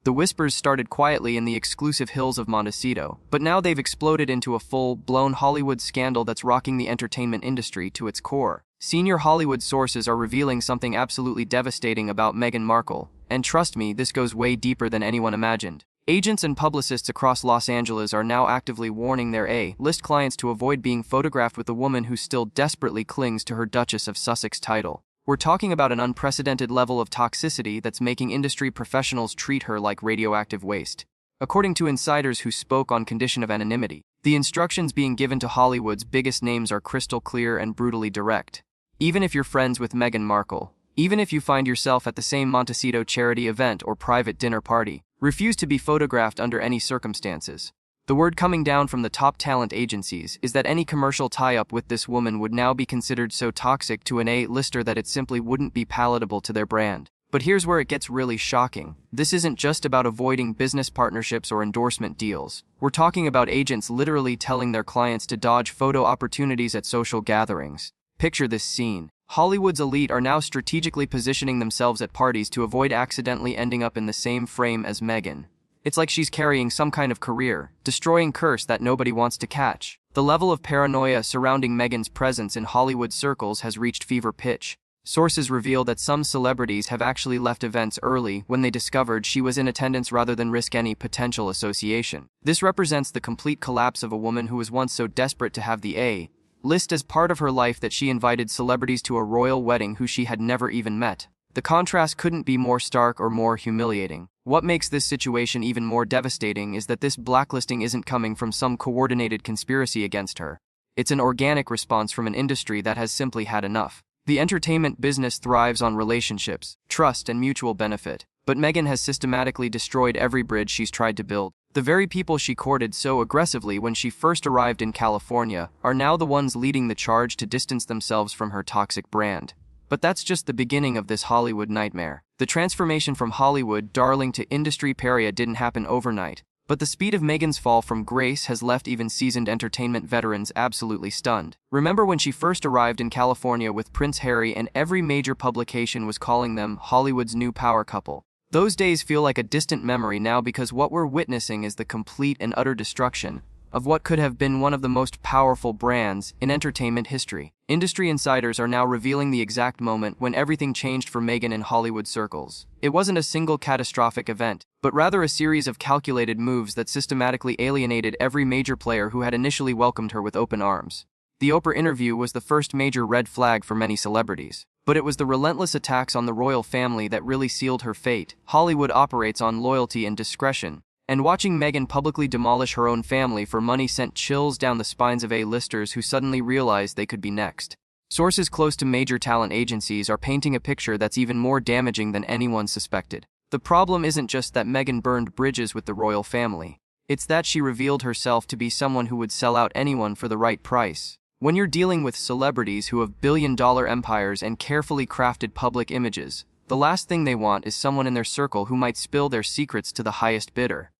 The whispers started quietly in the exclusive hills of Montecito, but now they've exploded into a full-blown Hollywood scandal that's rocking the entertainment industry to its core. Senior Hollywood sources are revealing something absolutely devastating about Meghan Markle, and trust me, this goes way deeper than anyone imagined. Agents and publicists across Los Angeles are now actively warning their A-list clients to avoid being photographed with the woman who still desperately clings to her Duchess of Sussex title. We're talking about an unprecedented level of toxicity that's making industry professionals treat her like radioactive waste. According to insiders who spoke on condition of anonymity, the instructions being given to Hollywood's biggest names are crystal clear and brutally direct. Even if you're friends with Meghan Markle, even if you find yourself at the same Montecito charity event or private dinner party, refuse to be photographed under any circumstances. The word coming down from the top talent agencies is that any commercial tie-up with this woman would now be considered so toxic to an A-lister that it simply wouldn't be palatable to their brand. But here's where it gets really shocking. This isn't just about avoiding business partnerships or endorsement deals. We're talking about agents literally telling their clients to dodge photo opportunities at social gatherings. Picture this scene. Hollywood's elite are now strategically positioning themselves at parties to avoid accidentally ending up in the same frame as Meghan. It's like she's carrying some kind of career, destroying curse that nobody wants to catch. The level of paranoia surrounding Meghan's presence in Hollywood circles has reached fever pitch. Sources reveal that some celebrities have actually left events early when they discovered she was in attendance rather than risk any potential association. This represents the complete collapse of a woman who was once so desperate to have the A-list as part of her life that she invited celebrities to a royal wedding who she had never even met. The contrast couldn't be more stark or more humiliating. What makes this situation even more devastating is that this blacklisting isn't coming from some coordinated conspiracy against her. It's an organic response from an industry that has simply had enough. The entertainment business thrives on relationships, trust, and mutual benefit, but Meghan has systematically destroyed every bridge she's tried to build. The very people she courted so aggressively when she first arrived in California are now the ones leading the charge to distance themselves from her toxic brand. But that's just the beginning of this Hollywood nightmare. The transformation from Hollywood darling to industry pariah didn't happen overnight, but the speed of Meghan's fall from grace has left even seasoned entertainment veterans absolutely stunned. Remember when she first arrived in California with Prince Harry and every major publication was calling them Hollywood's new power couple? Those days feel like a distant memory now because what we're witnessing is the complete and utter destruction of what could have been one of the most powerful brands in entertainment history. Industry insiders are now revealing the exact moment when everything changed for Meghan in Hollywood circles. It wasn't a single catastrophic event, but rather a series of calculated moves that systematically alienated every major player who had initially welcomed her with open arms. The Oprah interview was the first major red flag for many celebrities. But it was the relentless attacks on the royal family that really sealed her fate. Hollywood operates on loyalty and discretion, and watching Meghan publicly demolish her own family for money sent chills down the spines of A-listers who suddenly realized they could be next. Sources close to major talent agencies are painting a picture that's even more damaging than anyone suspected. The problem isn't just that Meghan burned bridges with the royal family. It's that she revealed herself to be someone who would sell out anyone for the right price. When you're dealing with celebrities who have billion-dollar empires and carefully crafted public images, the last thing they want is someone in their circle who might spill their secrets to the highest bidder.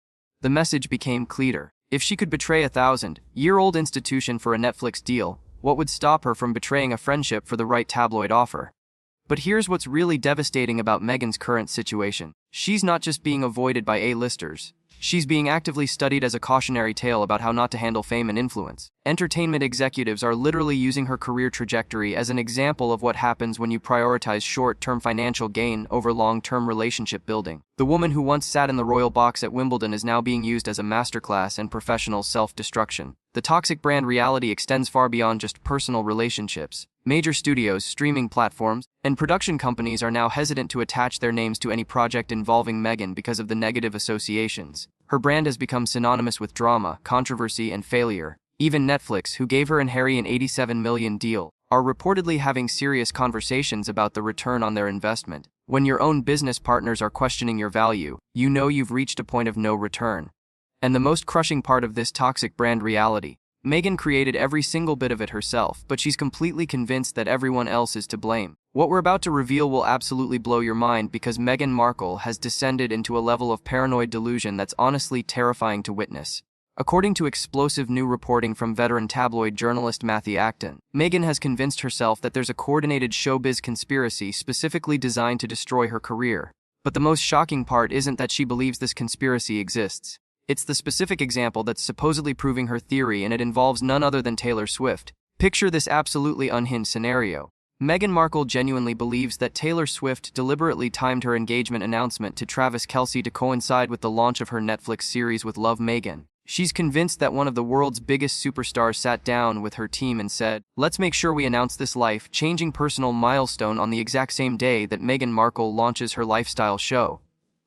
The message became clear. If she could betray a 1,000-year-old institution for a Netflix deal, what would stop her from betraying a friendship for the right tabloid offer? But here's what's really devastating about Meghan's current situation. She's not just being avoided by A-listers. She's being actively studied as a cautionary tale about how not to handle fame and influence. Entertainment executives are literally using her career trajectory as an example of what happens when you prioritize short-term financial gain over long-term relationship building. The woman who once sat in the royal box at Wimbledon is now being used as a masterclass in professional self-destruction. The toxic brand reality extends far beyond just personal relationships. Major studios, streaming platforms, and production companies are now hesitant to attach their names to any project involving Meghan because of the negative associations. Her brand has become synonymous with drama, controversy, and failure. Even Netflix, who gave her and Harry an $87 million deal, are reportedly having serious conversations about the return on their investment. When your own business partners are questioning your value, you know you've reached a point of no return. And the most crushing part of this toxic brand reality, Meghan created every single bit of it herself, but she's completely convinced that everyone else is to blame. What we're about to reveal will absolutely blow your mind because Meghan Markle has descended into a level of paranoid delusion that's honestly terrifying to witness. According to explosive new reporting from veteran tabloid journalist Matthew Acton, Meghan has convinced herself that there's a coordinated showbiz conspiracy specifically designed to destroy her career. But the most shocking part isn't that she believes this conspiracy exists. It's the specific example that's supposedly proving her theory, and it involves none other than Taylor Swift. Picture this absolutely unhinged scenario. Meghan Markle genuinely believes that Taylor Swift deliberately timed her engagement announcement to Travis Kelce to coincide with the launch of her Netflix series with Love Meghan. She's convinced that one of the world's biggest superstars sat down with her team and said, "Let's make sure we announce this life-changing personal milestone on the exact same day that Meghan Markle launches her lifestyle show."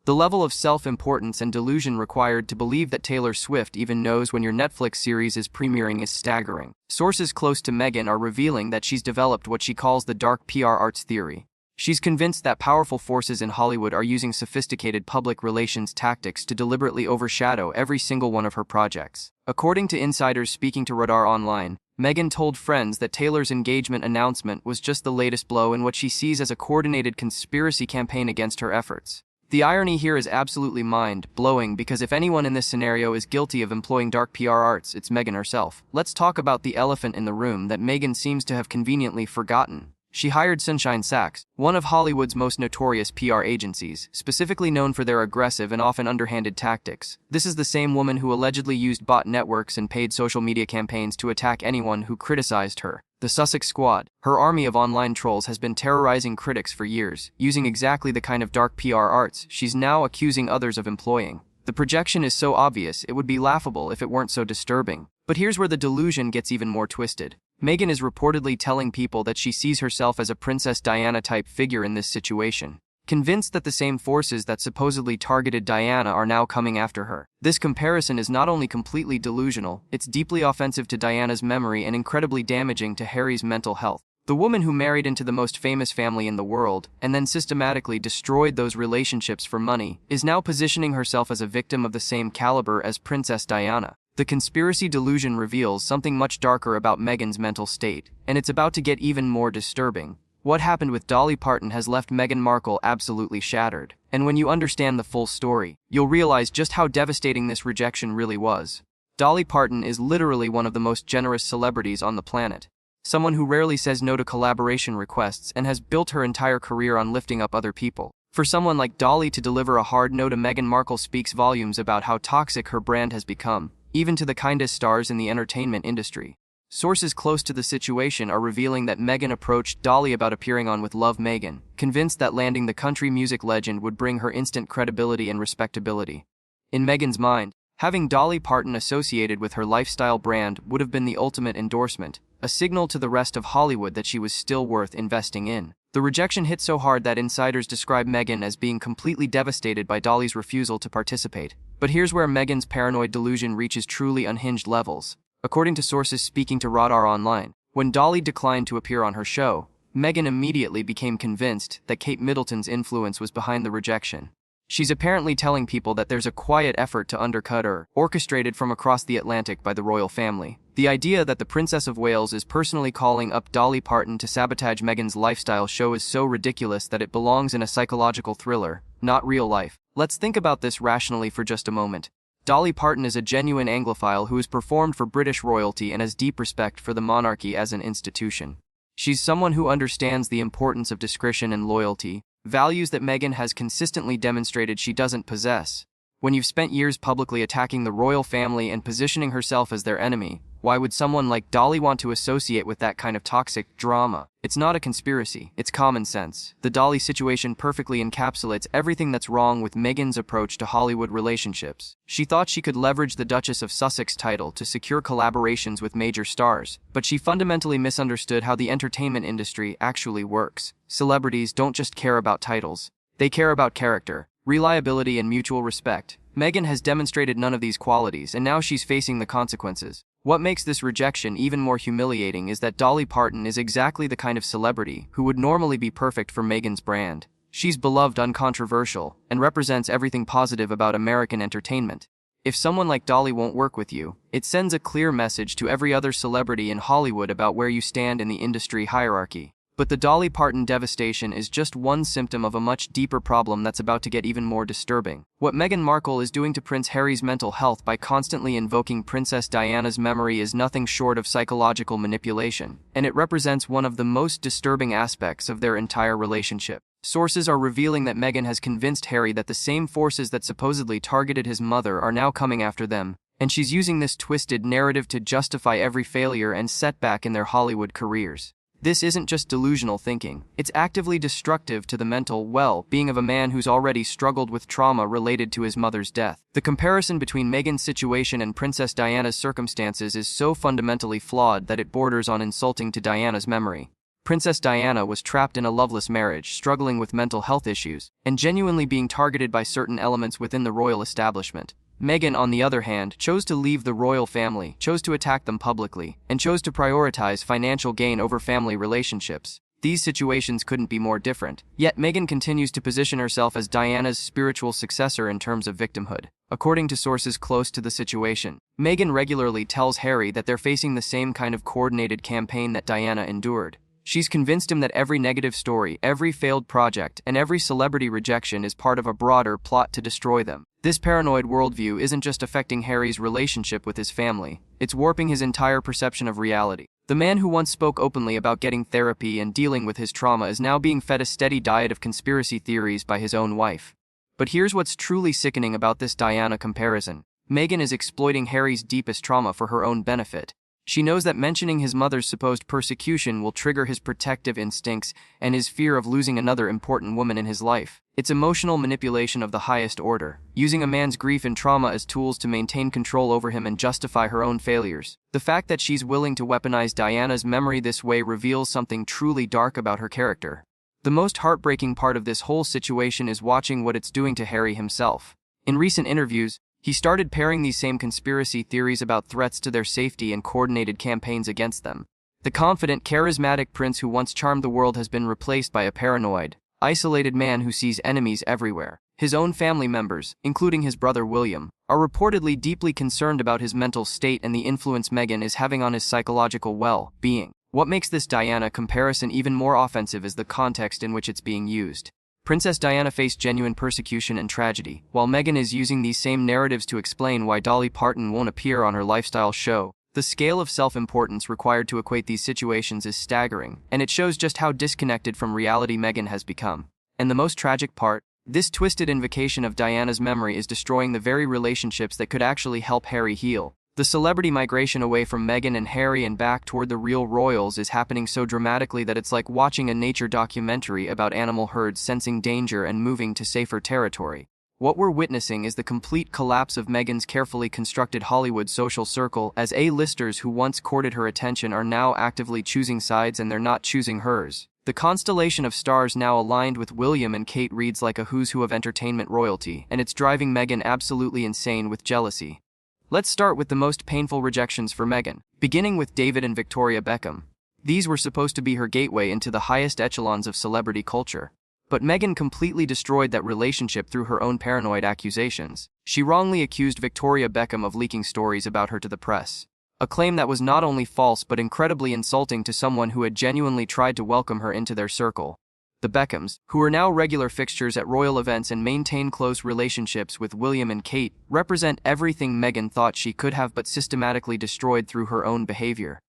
The level of self-importance and delusion required to believe that Taylor Swift even knows when your Netflix series is premiering is staggering. Sources close to Meghan are revealing that she's developed what she calls the dark PR arts theory. She's convinced that powerful forces in Hollywood are using sophisticated public relations tactics to deliberately overshadow every single one of her projects. According to insiders speaking to Radar Online, Meghan told friends that Taylor's engagement announcement was just the latest blow in what she sees as a coordinated conspiracy campaign against her efforts. The irony here is absolutely mind-blowing, because if anyone in this scenario is guilty of employing dark PR arts, it's Meghan herself. Let's talk about the elephant in the room that Meghan seems to have conveniently forgotten. She hired Sunshine Sachs, one of Hollywood's most notorious PR agencies, specifically known for their aggressive and often underhanded tactics. This is the same woman who allegedly used bot networks and paid social media campaigns to attack anyone who criticized her. The Sussex Squad, her army of online trolls, has been terrorizing critics for years, using exactly the kind of dark PR arts she's now accusing others of employing. The projection is so obvious, it would be laughable if it weren't so disturbing. But here's where the delusion gets even more twisted. Meghan is reportedly telling people that she sees herself as a Princess Diana-type figure in this situation, convinced that the same forces that supposedly targeted Diana are now coming after her. This comparison is not only completely delusional, it's deeply offensive to Diana's memory and incredibly damaging to Harry's mental health. The woman who married into the most famous family in the world, and then systematically destroyed those relationships for money, is now positioning herself as a victim of the same caliber as Princess Diana. The conspiracy delusion reveals something much darker about Meghan's mental state, and it's about to get even more disturbing. What happened with Dolly Parton has left Meghan Markle absolutely shattered, and when you understand the full story, you'll realize just how devastating this rejection really was. Dolly Parton is literally one of the most generous celebrities on the planet. Someone who rarely says no to collaboration requests and has built her entire career on lifting up other people. For someone like Dolly to deliver a hard no to Meghan Markle speaks volumes about how toxic her brand has become, even to the kindest stars in the entertainment industry. Sources close to the situation are revealing that Meghan approached Dolly about appearing on With Love Meghan, convinced that landing the country music legend would bring her instant credibility and respectability. In Meghan's mind, having Dolly Parton associated with her lifestyle brand would have been the ultimate endorsement, a signal to the rest of Hollywood that she was still worth investing in. The rejection hit so hard that insiders describe Meghan as being completely devastated by Dolly's refusal to participate. But here's where Meghan's paranoid delusion reaches truly unhinged levels. According to sources speaking to Radar Online, when Dolly declined to appear on her show, Meghan immediately became convinced that Kate Middleton's influence was behind the rejection. She's apparently telling people that there's a quiet effort to undercut her, orchestrated from across the Atlantic by the royal family. The idea that the Princess of Wales is personally calling up Dolly Parton to sabotage Meghan's lifestyle show is so ridiculous that it belongs in a psychological thriller, not real life. Let's think about this rationally for just a moment. Dolly Parton is a genuine Anglophile who has performed for British royalty and has deep respect for the monarchy as an institution. She's someone who understands the importance of discretion and loyalty, values that Meghan has consistently demonstrated she doesn't possess. When you've spent years publicly attacking the royal family and positioning herself as their enemy, why would someone like Dolly want to associate with that kind of toxic drama? It's not a conspiracy, it's common sense. The Dolly situation perfectly encapsulates everything that's wrong with Meghan's approach to Hollywood relationships. She thought she could leverage the Duchess of Sussex title to secure collaborations with major stars, but she fundamentally misunderstood how the entertainment industry actually works. Celebrities don't just care about titles, they care about character, reliability, and mutual respect. Meghan has demonstrated none of these qualities, and now she's facing the consequences. What makes this rejection even more humiliating is that Dolly Parton is exactly the kind of celebrity who would normally be perfect for Meghan's brand. She's beloved, uncontroversial, and represents everything positive about American entertainment. If someone like Dolly won't work with you, it sends a clear message to every other celebrity in Hollywood about where you stand in the industry hierarchy. But the Dolly Parton devastation is just one symptom of a much deeper problem that's about to get even more disturbing. What Meghan Markle is doing to Prince Harry's mental health by constantly invoking Princess Diana's memory is nothing short of psychological manipulation, and it represents one of the most disturbing aspects of their entire relationship. Sources are revealing that Meghan has convinced Harry that the same forces that supposedly targeted his mother are now coming after them, and she's using this twisted narrative to justify every failure and setback in their Hollywood careers. This isn't just delusional thinking, it's actively destructive to the mental well-being of a man who's already struggled with trauma related to his mother's death. The comparison between Meghan's situation and Princess Diana's circumstances is so fundamentally flawed that it borders on insulting to Diana's memory. Princess Diana was trapped in a loveless marriage, struggling with mental health issues, and genuinely being targeted by certain elements within the royal establishment. Meghan, on the other hand, chose to leave the royal family, chose to attack them publicly, and chose to prioritize financial gain over family relationships. These situations couldn't be more different. Yet Meghan continues to position herself as Diana's spiritual successor in terms of victimhood. According to sources close to the situation, Meghan regularly tells Harry that they're facing the same kind of coordinated campaign that Diana endured. She's convinced him that every negative story, every failed project, and every celebrity rejection is part of a broader plot to destroy them. This paranoid worldview isn't just affecting Harry's relationship with his family, it's warping his entire perception of reality. The man who once spoke openly about getting therapy and dealing with his trauma is now being fed a steady diet of conspiracy theories by his own wife. But here's what's truly sickening about this Diana comparison. Meghan is exploiting Harry's deepest trauma for her own benefit. She knows that mentioning his mother's supposed persecution will trigger his protective instincts and his fear of losing another important woman in his life. It's emotional manipulation of the highest order, using a man's grief and trauma as tools to maintain control over him and justify her own failures. The fact that she's willing to weaponize Diana's memory this way reveals something truly dark about her character. The most heartbreaking part of this whole situation is watching what it's doing to Harry himself. In recent interviews, he started pairing these same conspiracy theories about threats to their safety and coordinated campaigns against them. The confident, charismatic prince who once charmed the world has been replaced by a paranoid, isolated man who sees enemies everywhere. His own family members, including his brother William, are reportedly deeply concerned about his mental state and the influence Meghan is having on his psychological well-being. What makes this Diana comparison even more offensive is the context in which it's being used. Princess Diana faced genuine persecution and tragedy, while Meghan is using these same narratives to explain why Dolly Parton won't appear on her lifestyle show. The scale of self-importance required to equate these situations is staggering, and it shows just how disconnected from reality Meghan has become. And the most tragic part, this twisted invocation of Diana's memory is destroying the very relationships that could actually help Harry heal. The celebrity migration away from Meghan and Harry and back toward the real royals is happening so dramatically that it's like watching a nature documentary about animal herds sensing danger and moving to safer territory. What we're witnessing is the complete collapse of Meghan's carefully constructed Hollywood social circle, as A-listers who once courted her attention are now actively choosing sides and they're not choosing hers. The constellation of stars now aligned with William and Kate reads like a who's who of entertainment royalty, and it's driving Meghan absolutely insane with jealousy. Let's start with the most painful rejections for Meghan, beginning with David and Victoria Beckham. These were supposed to be her gateway into the highest echelons of celebrity culture. But Meghan completely destroyed that relationship through her own paranoid accusations. She wrongly accused Victoria Beckham of leaking stories about her to the press. A claim that was not only false but incredibly insulting to someone who had genuinely tried to welcome her into their circle. The Beckhams, who are now regular fixtures at royal events and maintain close relationships with William and Kate, represent everything Meghan thought she could have but systematically destroyed through her own behavior.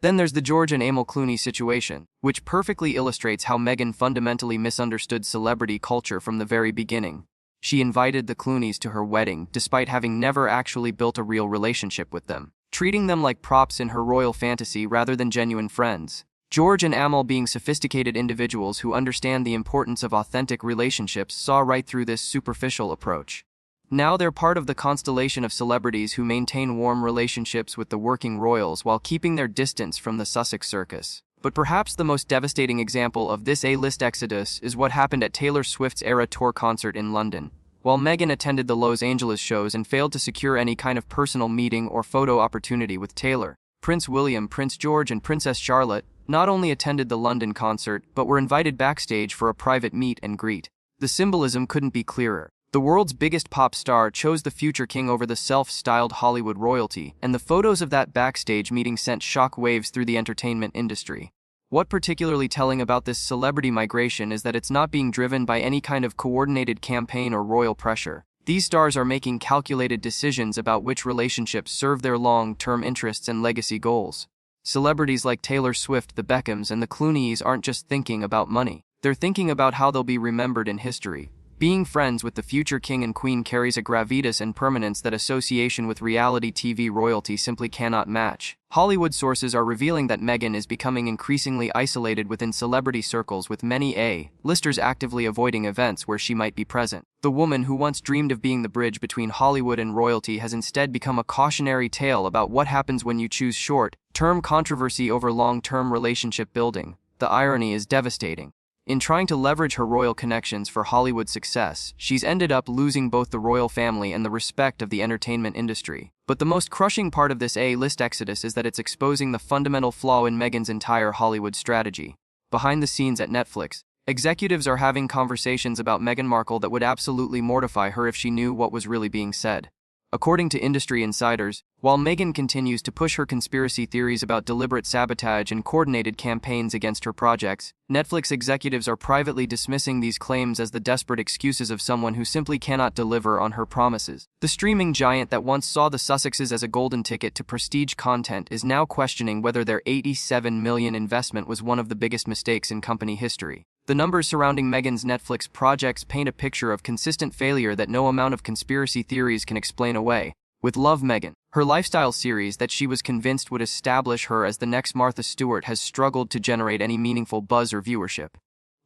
Then there's the George and Amal Clooney situation, which perfectly illustrates how Meghan fundamentally misunderstood celebrity culture from the very beginning. She invited the Clooneys to her wedding despite having never actually built a real relationship with them, treating them like props in her royal fantasy rather than genuine friends. George and Amal, being sophisticated individuals who understand the importance of authentic relationships, saw right through this superficial approach. Now they're part of the constellation of celebrities who maintain warm relationships with the working royals while keeping their distance from the Sussex circus. But perhaps the most devastating example of this A-list exodus is what happened at Taylor Swift's Era Tour concert in London. While Meghan attended the Los Angeles shows and failed to secure any kind of personal meeting or photo opportunity with Taylor, Prince William, Prince George, and Princess Charlotte not only attended the London concert, but were invited backstage for a private meet and greet. The symbolism couldn't be clearer. The world's biggest pop star chose the future king over the self-styled Hollywood royalty, and the photos of that backstage meeting sent shock waves through the entertainment industry. What particularly telling about this celebrity migration is that it's not being driven by any kind of coordinated campaign or royal pressure. These stars are making calculated decisions about which relationships serve their long-term interests and legacy goals. Celebrities like Taylor Swift, the Beckhams, and the Clooneys aren't just thinking about money. They're thinking about how they'll be remembered in history. Being friends with the future king and queen carries a gravitas and permanence that association with reality TV royalty simply cannot match. Hollywood sources are revealing that Meghan is becoming increasingly isolated within celebrity circles, with many A-listers actively avoiding events where she might be present. The woman who once dreamed of being the bridge between Hollywood and royalty has instead become a cautionary tale about what happens when you choose short-term controversy over long-term relationship building. The irony is devastating. In trying to leverage her royal connections for Hollywood success, she's ended up losing both the royal family and the respect of the entertainment industry. But the most crushing part of this A-list exodus is that it's exposing the fundamental flaw in Meghan's entire Hollywood strategy. Behind the scenes at Netflix, executives are having conversations about Meghan Markle that would absolutely mortify her if she knew what was really being said. According to industry insiders, while Meghan continues to push her conspiracy theories about deliberate sabotage and coordinated campaigns against her projects, Netflix executives are privately dismissing these claims as the desperate excuses of someone who simply cannot deliver on her promises. The streaming giant that once saw the Sussexes as a golden ticket to prestige content is now questioning whether their $87 million investment was one of the biggest mistakes in company history. The numbers surrounding Meghan's Netflix projects paint a picture of consistent failure that no amount of conspiracy theories can explain away. With Love Meghan, her lifestyle series that she was convinced would establish her as the next Martha Stewart has struggled to generate any meaningful buzz or viewership.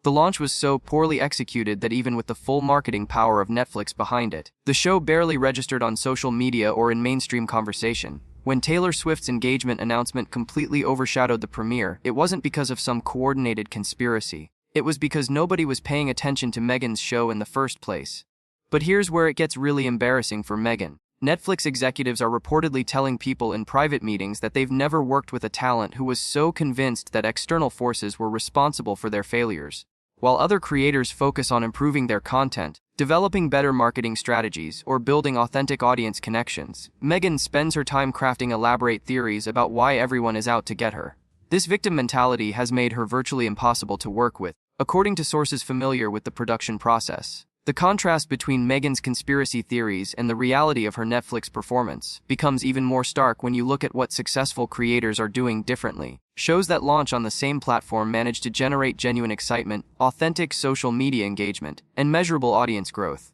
The launch was so poorly executed that even with the full marketing power of Netflix behind it, the show barely registered on social media or in mainstream conversation. When Taylor Swift's engagement announcement completely overshadowed the premiere, it wasn't because of some coordinated conspiracy. It was because nobody was paying attention to Meghan's show in the first place. But here's where it gets really embarrassing for Meghan. Netflix executives are reportedly telling people in private meetings that they've never worked with a talent who was so convinced that external forces were responsible for their failures. While other creators focus on improving their content, developing better marketing strategies, or building authentic audience connections, Meghan spends her time crafting elaborate theories about why everyone is out to get her. This victim mentality has made her virtually impossible to work with, according to sources familiar with the production process. The contrast between Meghan's conspiracy theories and the reality of her Netflix performance becomes even more stark when you look at what successful creators are doing differently. Shows that launch on the same platform manage to generate genuine excitement, authentic social media engagement, and measurable audience growth.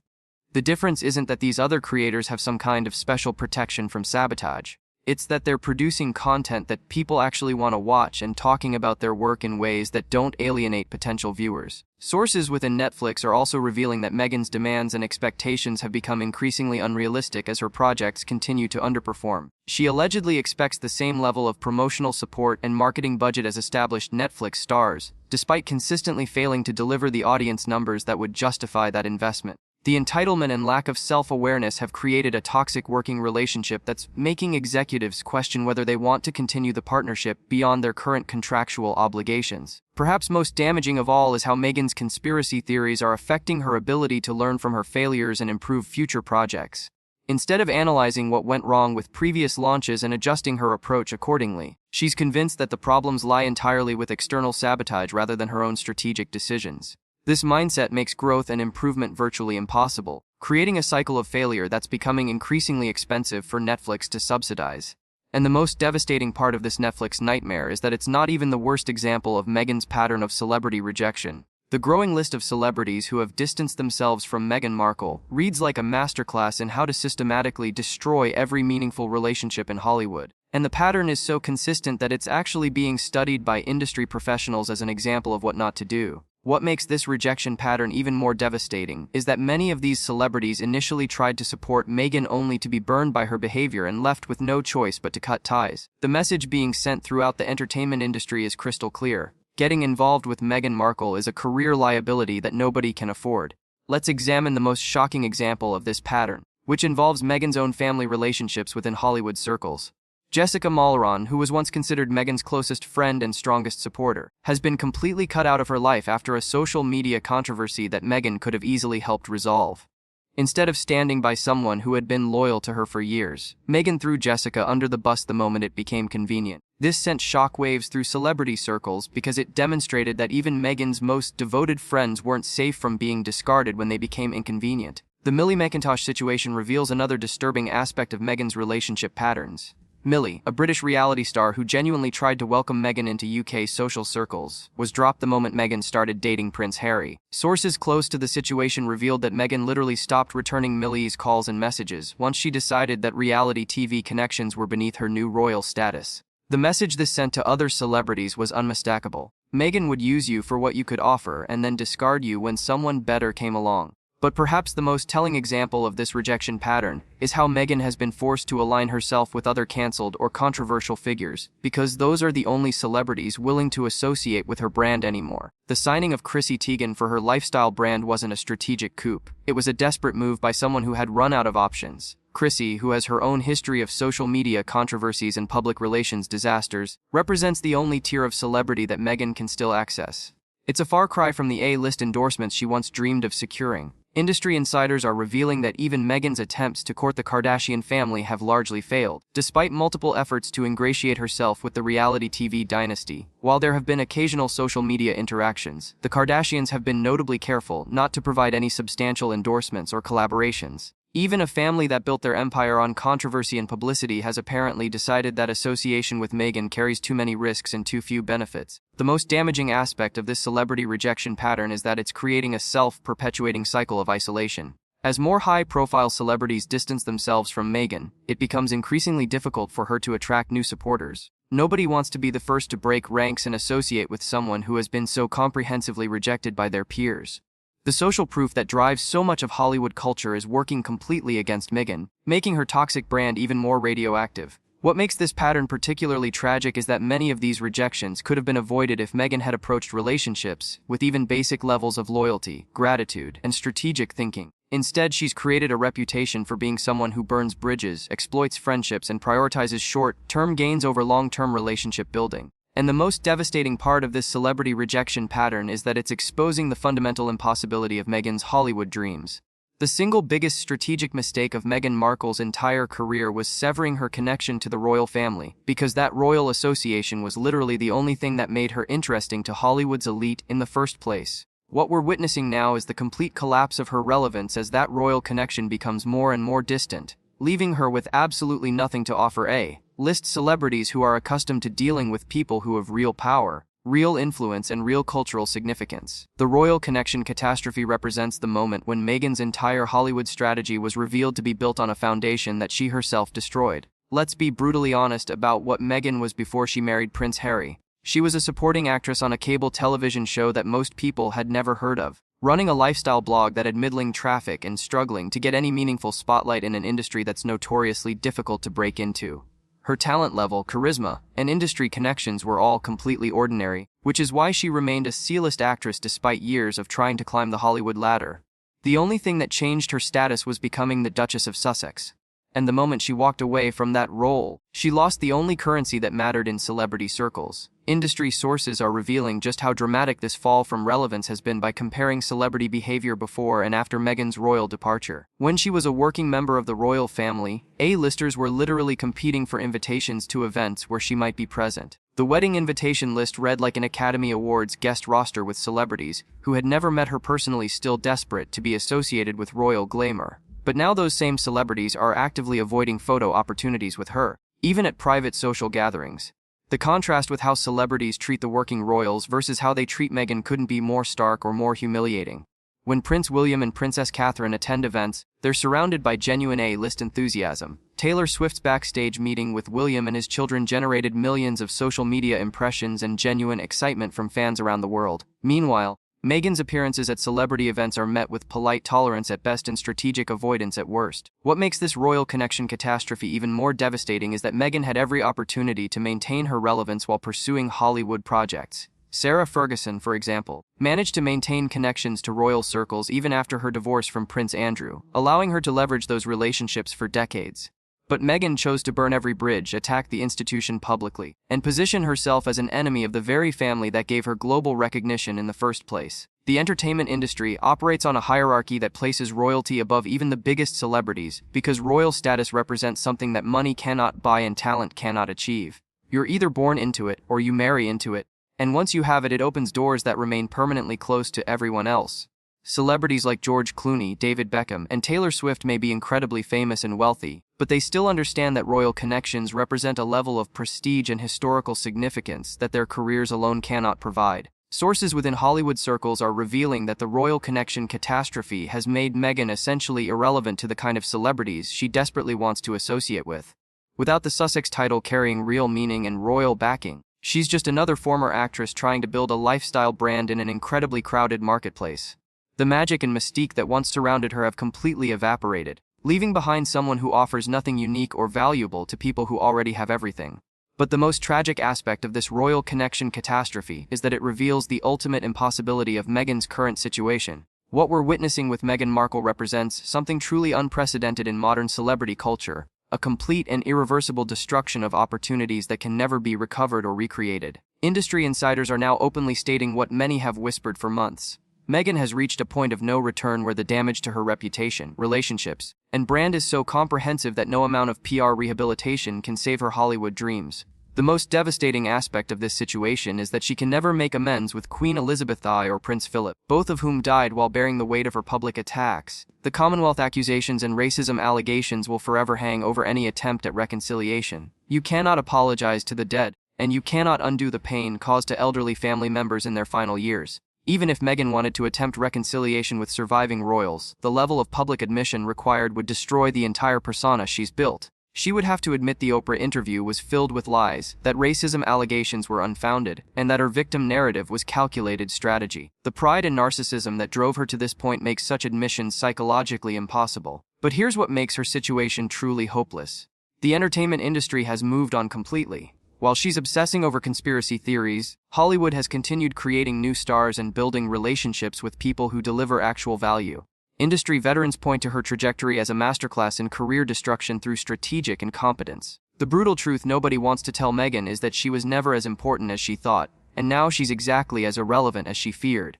The difference isn't that these other creators have some kind of special protection from sabotage. It's that they're producing content that people actually want to watch and talking about their work in ways that don't alienate potential viewers. Sources within Netflix are also revealing that Meghan's demands and expectations have become increasingly unrealistic as her projects continue to underperform. She allegedly expects the same level of promotional support and marketing budget as established Netflix stars, despite consistently failing to deliver the audience numbers that would justify that investment. The entitlement and lack of self-awareness have created a toxic working relationship that's making executives question whether they want to continue the partnership beyond their current contractual obligations. Perhaps most damaging of all is how Meghan's conspiracy theories are affecting her ability to learn from her failures and improve future projects. Instead of analyzing what went wrong with previous launches and adjusting her approach accordingly, she's convinced that the problems lie entirely with external sabotage rather than her own strategic decisions. This mindset makes growth and improvement virtually impossible, creating a cycle of failure that's becoming increasingly expensive for Netflix to subsidize. And the most devastating part of this Netflix nightmare is that it's not even the worst example of Meghan's pattern of celebrity rejection. The growing list of celebrities who have distanced themselves from Meghan Markle reads like a masterclass in how to systematically destroy every meaningful relationship in Hollywood. And the pattern is so consistent that it's actually being studied by industry professionals as an example of what not to do. What makes this rejection pattern even more devastating is that many of these celebrities initially tried to support Meghan only to be burned by her behavior and left with no choice but to cut ties. The message being sent throughout the entertainment industry is crystal clear. Getting involved with Meghan Markle is a career liability that nobody can afford. Let's examine the most shocking example of this pattern, which involves Meghan's own family relationships within Hollywood circles. Jessica Mulron, who was once considered Meghan's closest friend and strongest supporter, has been completely cut out of her life after a social media controversy that Meghan could have easily helped resolve. Instead of standing by someone who had been loyal to her for years, Meghan threw Jessica under the bus the moment it became convenient. This sent shockwaves through celebrity circles because it demonstrated that even Meghan's most devoted friends weren't safe from being discarded when they became inconvenient. The Millie McIntosh situation reveals another disturbing aspect of Meghan's relationship patterns. Millie, a British reality star who genuinely tried to welcome Meghan into UK social circles, was dropped the moment Meghan started dating Prince Harry. Sources close to the situation revealed that Meghan literally stopped returning Millie's calls and messages once she decided that reality TV connections were beneath her new royal status. The message this sent to other celebrities was unmistakable. Meghan would use you for what you could offer and then discard you when someone better came along. But perhaps the most telling example of this rejection pattern is how Meghan has been forced to align herself with other cancelled or controversial figures, because those are the only celebrities willing to associate with her brand anymore. The signing of Chrissy Teigen for her lifestyle brand wasn't a strategic coup. It was a desperate move by someone who had run out of options. Chrissy, who has her own history of social media controversies and public relations disasters, represents the only tier of celebrity that Meghan can still access. It's a far cry from the A-list endorsements she once dreamed of securing. Industry insiders are revealing that even Meghan's attempts to court the Kardashian family have largely failed, despite multiple efforts to ingratiate herself with the reality TV dynasty. While there have been occasional social media interactions, the Kardashians have been notably careful not to provide any substantial endorsements or collaborations. Even a family that built their empire on controversy and publicity has apparently decided that association with Meghan carries too many risks and too few benefits. The most damaging aspect of this celebrity rejection pattern is that it's creating a self-perpetuating cycle of isolation. As more high-profile celebrities distance themselves from Meghan, it becomes increasingly difficult for her to attract new supporters. Nobody wants to be the first to break ranks and associate with someone who has been so comprehensively rejected by their peers. The social proof that drives so much of Hollywood culture is working completely against Meghan, making her toxic brand even more radioactive. What makes this pattern particularly tragic is that many of these rejections could have been avoided if Meghan had approached relationships with even basic levels of loyalty, gratitude, and strategic thinking. Instead, she's created a reputation for being someone who burns bridges, exploits friendships, and prioritizes short-term gains over long-term relationship building. And the most devastating part of this celebrity rejection pattern is that it's exposing the fundamental impossibility of Meghan's Hollywood dreams. The single biggest strategic mistake of Meghan Markle's entire career was severing her connection to the royal family, because that royal association was literally the only thing that made her interesting to Hollywood's elite in the first place. What we're witnessing now is the complete collapse of her relevance as that royal connection becomes more and more distant, leaving her with absolutely nothing to offer. List celebrities who are accustomed to dealing with people who have real power, real influence, and real cultural significance. The royal connection catastrophe represents the moment when Meghan's entire Hollywood strategy was revealed to be built on a foundation that she herself destroyed. Let's be brutally honest about what Meghan was before she married Prince Harry. She was a supporting actress on a cable television show that most people had never heard of, running a lifestyle blog that had middling traffic and struggling to get any meaningful spotlight in an industry that's notoriously difficult to break into. Her talent level, charisma, and industry connections were all completely ordinary, which is why she remained a C-list actress despite years of trying to climb the Hollywood ladder. The only thing that changed her status was becoming the Duchess of Sussex. And the moment she walked away from that role, she lost the only currency that mattered in celebrity circles. Industry sources are revealing just how dramatic this fall from relevance has been by comparing celebrity behavior before and after Meghan's royal departure. When she was a working member of the royal family, A-listers were literally competing for invitations to events where she might be present. The wedding invitation list read like an Academy Awards guest roster with celebrities who had never met her personally, still desperate to be associated with royal glamour. But now those same celebrities are actively avoiding photo opportunities with her, even at private social gatherings. The contrast with how celebrities treat the working royals versus how they treat Meghan couldn't be more stark or more humiliating. When Prince William and Princess Catherine attend events, they're surrounded by genuine A-list enthusiasm. Taylor Swift's backstage meeting with William and his children generated millions of social media impressions and genuine excitement from fans around the world. Meanwhile, Meghan's appearances at celebrity events are met with polite tolerance at best and strategic avoidance at worst. What makes this royal connection catastrophe even more devastating is that Meghan had every opportunity to maintain her relevance while pursuing Hollywood projects. Sarah Ferguson, for example, managed to maintain connections to royal circles even after her divorce from Prince Andrew, allowing her to leverage those relationships for decades. But Meghan chose to burn every bridge, attack the institution publicly, and position herself as an enemy of the very family that gave her global recognition in the first place. The entertainment industry operates on a hierarchy that places royalty above even the biggest celebrities, because royal status represents something that money cannot buy and talent cannot achieve. You're either born into it, or you marry into it, and once you have it, it opens doors that remain permanently closed to everyone else. Celebrities like George Clooney, David Beckham, and Taylor Swift may be incredibly famous and wealthy, but they still understand that royal connections represent a level of prestige and historical significance that their careers alone cannot provide. Sources within Hollywood circles are revealing that the royal connection catastrophe has made Meghan essentially irrelevant to the kind of celebrities she desperately wants to associate with. Without the Sussex title carrying real meaning and royal backing, she's just another former actress trying to build a lifestyle brand in an incredibly crowded marketplace. The magic and mystique that once surrounded her have completely evaporated, leaving behind someone who offers nothing unique or valuable to people who already have everything. But the most tragic aspect of this royal connection catastrophe is that it reveals the ultimate impossibility of Meghan's current situation. What we're witnessing with Meghan Markle represents something truly unprecedented in modern celebrity culture, a complete and irreversible destruction of opportunities that can never be recovered or recreated. Industry insiders are now openly stating what many have whispered for months. Meghan has reached a point of no return where the damage to her reputation, relationships, and brand is so comprehensive that no amount of PR rehabilitation can save her Hollywood dreams. The most devastating aspect of this situation is that she can never make amends with Queen Elizabeth I or Prince Philip, both of whom died while bearing the weight of her public attacks. The Commonwealth accusations and racism allegations will forever hang over any attempt at reconciliation. You cannot apologize to the dead, and you cannot undo the pain caused to elderly family members in their final years. Even if Meghan wanted to attempt reconciliation with surviving royals, the level of public admission required would destroy the entire persona she's built. She would have to admit the Oprah interview was filled with lies, that racism allegations were unfounded, and that her victim narrative was calculated strategy. The pride and narcissism that drove her to this point makes such admissions psychologically impossible. But here's what makes her situation truly hopeless. The entertainment industry has moved on completely. While she's obsessing over conspiracy theories, Hollywood has continued creating new stars and building relationships with people who deliver actual value. Industry veterans point to her trajectory as a masterclass in career destruction through strategic incompetence. The brutal truth nobody wants to tell Meghan is that she was never as important as she thought, and now she's exactly as irrelevant as she feared.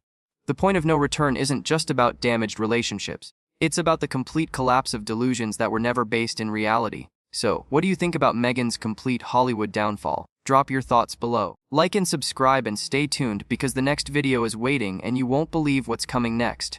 The point of no return isn't just about damaged relationships. It's about the complete collapse of delusions that were never based in reality. So, what do you think about Meghan's complete Hollywood downfall? Drop your thoughts below. Like and subscribe and stay tuned because the next video is waiting and you won't believe what's coming next.